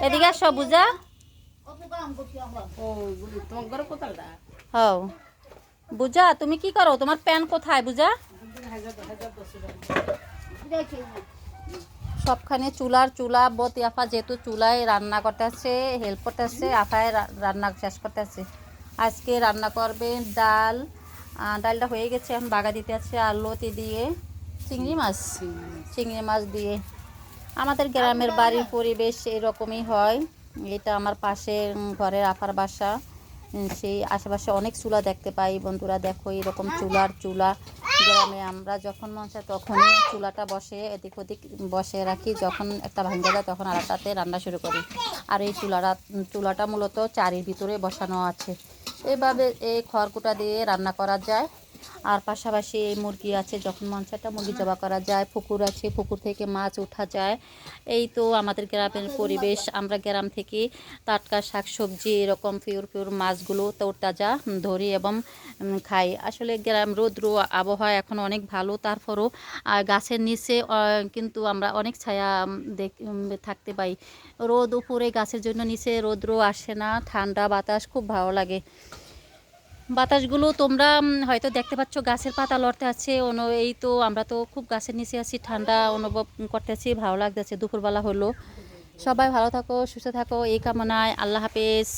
এদিকে আসো বুঝা। হও বুঝা, তুমি কি করো? তোমার প্যান কোথায় বুঝা? সবখানে চুলা বতি আফা যেহেতু চুলায় রান্না করতেছে, হেল্প করতেছে, আফায় রান্না শেষ করতেছে। আজকে রান্না করবে ডাল। ডালটা হয়ে গেছে, এখন বাগা দিতে আছে আলুতে দিয়ে চিংড়ি মাছ দিয়ে। আমাদের গ্রামের বাড়ির পরিবেশ এরকমই হয়। এটা আমার পাশে ঘরের আফার বাসা। সেই আশেপাশে অনেক চুলা দেখতে পাই বন্ধুরা। দেখো এরকম চুলা গ্রামে আমরা যখন মন চায় তখনই চুলাটা বসে এদিক ওদিক বসে রাখি, যখন একটা ভাঙ্গা যায় তখন আরেকটাতে রান্না শুরু করি। আর এই চুলাটা মূলত চারির ভিতরে বসানো আছে। এভাবে এই খড়কুটা দিয়ে রান্না করা যায়। আর পাশাপাশি এই মুরগি আছে, যখন মন চায় মুরগি জবাই করা যায়। পুকুর আছে, পুকুর থেকে মাছ ওঠা যায়। এই তো আমাদের গ্রামের পরিবেশ। আমরা গ্রাম থেকে টাটকা শাকসবজি এরকম পিওর মাছগুলো তাজা ধরি এবং খাই। আসলে গ্রাম রৌদ্র আবহাওয়া এখন অনেক ভালো, তারপরও গাছের নিচে কিন্তু আমরা অনেক ছায়া থাকতে পাই। রোদ উপরে গাছের জন্য নিচে রৌদ্র আসে না, ঠান্ডা বাতাস খুব ভালো লাগে। বাতাসগুলো তোমরা হয়তো দেখতে পাচ্ছ, গাছের পাতা লড়তে আছে। এই তো আমরা তো খুব গাছের নিচে আছি, ঠান্ডা অনুভব করতেছি, ভালো লাগতেছে। দুপুরবেলা হলো। সবাই ভালো থাকো, সুস্থ থাকো এই কামনায়। আল্লাহ হাফেজ।